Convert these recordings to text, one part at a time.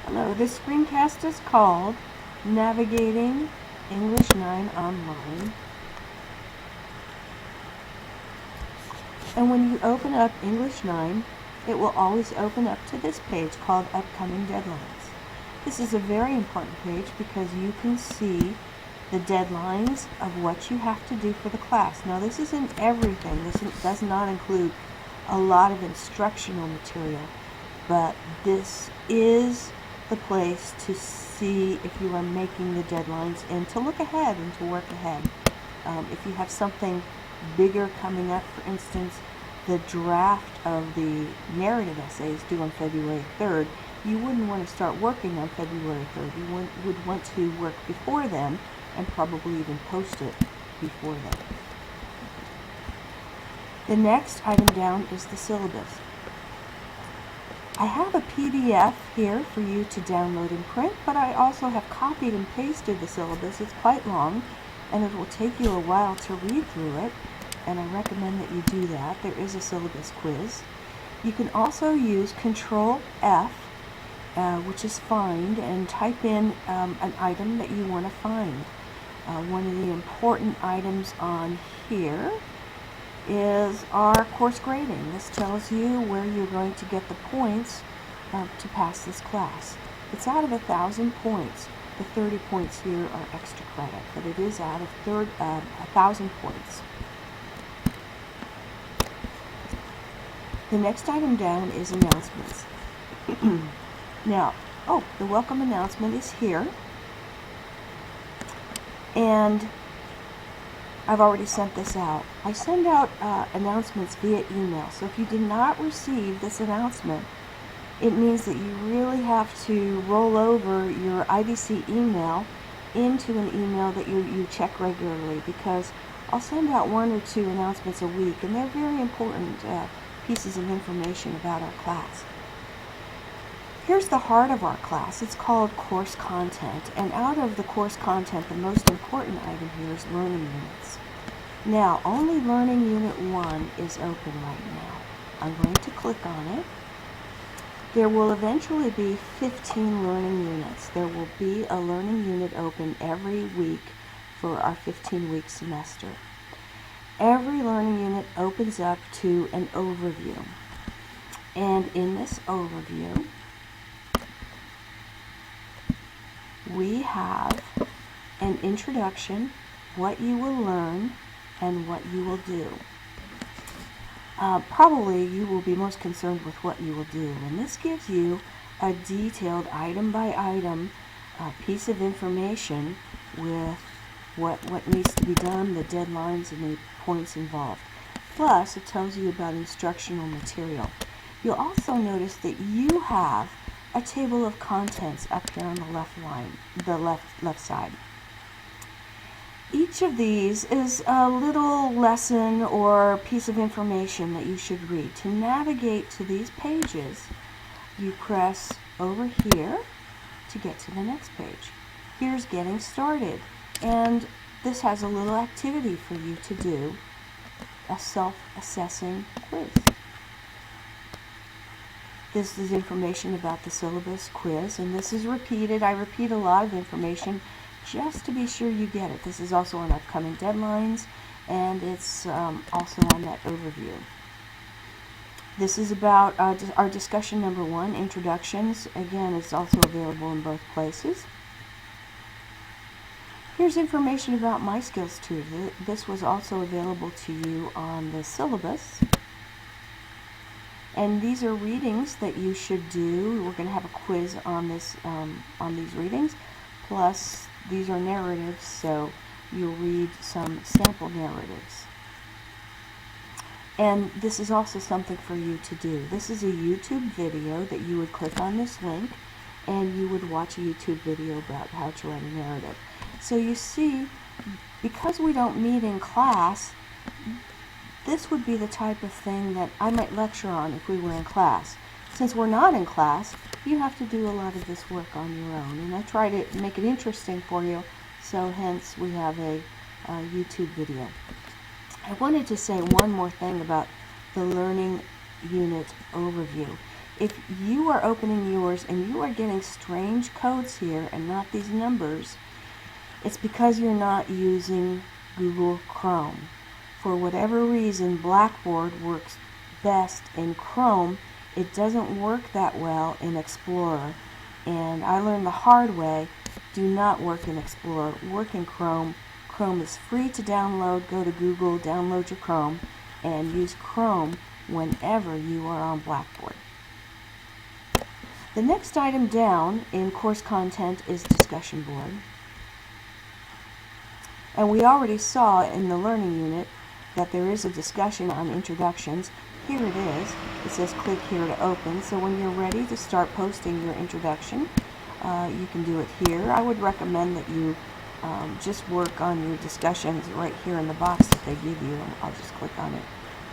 Hello, this screencast is called Navigating English 9 Online. And when you open up English 9, it will always open up to this page called Upcoming Deadlines. This is a very important page because you can see the deadlines of what you have to do for the class. Now, this isn't everything. This does not include a lot of instructional material, but this is the place to see if you are making the deadlines and to look ahead and to work ahead. If you have something bigger coming up, for instance, the draft of the narrative essays due on February 3rd, you wouldn't want to start working on February 3rd. You would want to work before then and probably even post it before then. The next item down is the syllabus. I have a PDF here for you to download and print, but I also have copied and pasted the syllabus. It's quite long, and it will take you a while to read through it, and I recommend that you do that. There is a syllabus quiz. You can also use Control F, which is find, and type in an item that you want to find. One of the important items on here is our course grading. This tells you where you're going to get the points to pass this class. It's out of 1,000 points. The 30 points here are extra credit, but it is out of 1,000 points. The next item down is announcements. Now, the welcome announcement is here, and I've already sent this out. I send out announcements via email, so if you did not receive this announcement, it means that you really have to roll over your IBC email into an email that you check regularly, because I'll send out 1 or 2 announcements a week, and they're very important pieces of information about our class. Here's the heart of our class. It's called course content, and out of the course content, the most important item here is learning units. Now, only learning unit 1 is open right now. I'm going to click on it. There will eventually be 15 learning units. There will be a learning unit open every week for our 15-week semester. Every learning unit opens up to an overview. And in this overview, we have an introduction, what you will learn, and what you will do. Probably you will be most concerned with what you will do, and this gives you a detailed item-by-item piece of information with what needs to be done, the deadlines, and the points involved. Plus, it tells you about instructional material. You'll also notice that you have a table of contents up here on the left line, the left side. Each of these is a little lesson or piece of information that you should read. To navigate to these pages, you press over here to get to the next page. Here's Getting Started, and this has a little activity for you to do, a self-assessing quiz. This is information about the syllabus quiz, and this is repeated. I repeat a lot of information just to be sure you get it. This is also on upcoming deadlines, and it's also on that overview. This is about our discussion number 1, introductions. Again, it's also available in both places. Here's information about My Skills 2. This was also available to you on the syllabus. And these are readings that you should do. We're going to have a quiz on this, on these readings. Plus, these are narratives, so you'll read some sample narratives. And this is also something for you to do. This is a YouTube video that you would click on this link, and you would watch a YouTube video about how to write a narrative. So you see, because we don't meet in class, this would be the type of thing that I might lecture on if we were in class. Since we're not in class, you have to do a lot of this work on your own. And I try to make it interesting for you, so hence we have a YouTube video. I wanted to say one more thing about the learning unit overview. if you are opening yours and you are getting strange codes here and not these numbers, it's because you're not using Google Chrome. For whatever reason, Blackboard works best in Chrome. It doesn't work that well in Explorer. And I learned the hard way, do not work in Explorer, work in Chrome. Chrome is free to download. Go to Google, download your Chrome, and use Chrome whenever you are on Blackboard. The next item down in course content is discussion board. And we already saw in the learning unit that there is a discussion on introductions. Here it is. It says click here to open. So when you're ready to start posting your introduction, you can do it here. I would recommend that you just work on your discussions right here in the box that they give you. I'll just click on it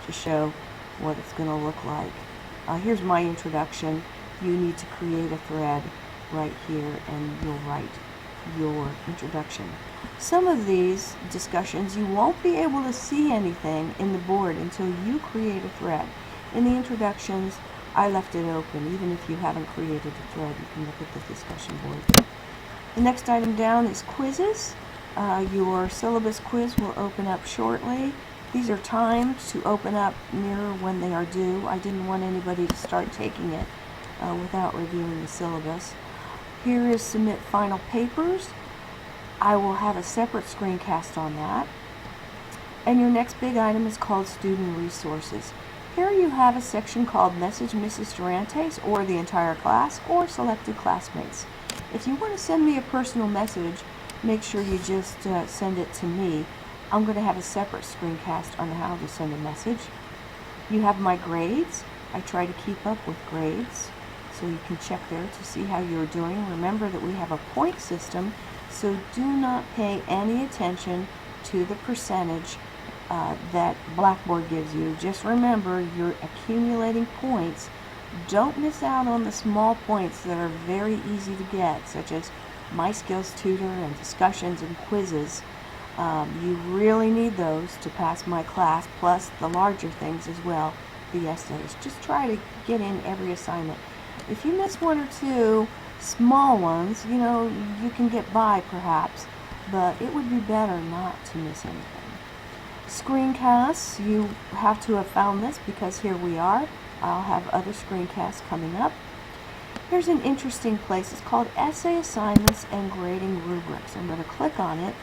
to show what it's going to look like. Here's my introduction. You need to create a thread right here and you'll write your introduction. Some of these discussions you won't be able to see anything in the board until you create a thread. In the introductions, I left it open. Even if you haven't created a thread, you can look at the discussion board. The next item down is quizzes. Your syllabus quiz will open up shortly. These are timed to open up near when they are due. I didn't want anybody to start taking it without reviewing the syllabus. Here is submit final papers. I will have a separate screencast on that. And your next big item is called student resources. Here you have a section called Message Mrs. Durantes, or the entire class, or selected classmates. If you want to send me a personal message, make sure you just send it to me. I'm going to have a separate screencast on how to send a message. You have my grades. I try to keep up with grades, so you can check there to see how you're doing. Remember that we have a point system, so do not pay any attention to the percentage that Blackboard gives you. Just remember you're accumulating points. Don't miss out on the small points that are very easy to get, such as My Skills Tutor and discussions and quizzes. You really need those to pass my class, plus the larger things as well, the essays. Just try to get in every assignment. If you miss one or two small ones, you know, you can get by perhaps, but it would be better not to miss anything. Screencasts, you have to have found this because here we are. I'll have other screencasts coming up. Here's an interesting place. It's called Essay Assignments and Grading Rubrics. I'm going to click on it.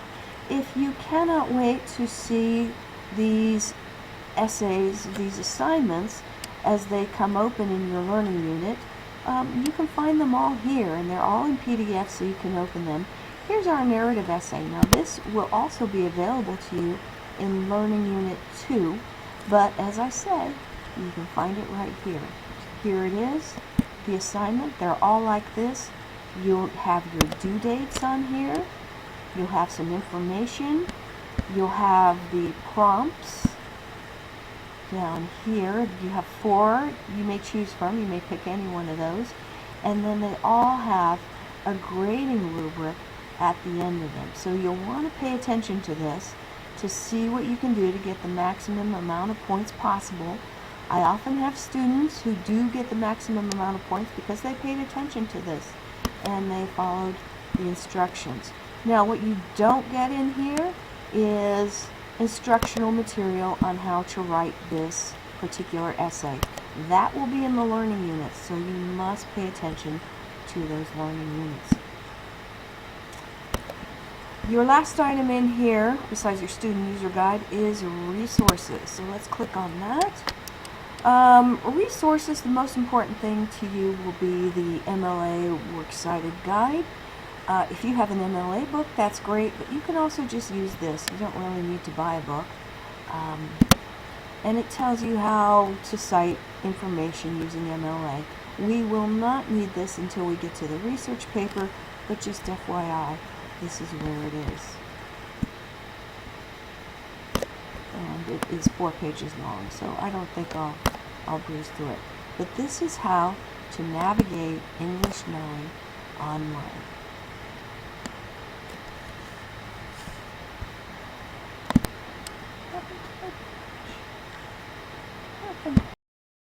If you cannot wait to see these essays, these assignments, as they come open in your learning unit, you can find them all here, and they're all in PDF, so you can open them. Here's our narrative essay. Now this will also be available to you in Learning Unit 2, but as I said, you can find it right here. Here it is, the assignment. They're all like this. You'll have your due dates on here. You'll have some information. You'll have the prompts down here. You have 4 you may choose from. You may pick any one of those. And then they all have a grading rubric at the end of them. So you'll want to pay attention to this to see what you can do to get the maximum amount of points possible. I often have students who do get the maximum amount of points because they paid attention to this and they followed the instructions. Now what you don't get in here is instructional material on how to write this particular essay. That will be in the learning units, so you must pay attention to those learning units. Your last item in here, besides your student user guide, is resources. So let's click on that. Resources, the most important thing to you will be the MLA Works Cited Guide. If you have an MLA book, that's great, but you can also just use this. You don't really need to buy a book. And it tells you how to cite information using MLA. We will not need this until we get to the research paper, but just FYI, this is where it is. And it is 4 pages long, so I don't think I'll breeze through it. But this is how to navigate English 9 online.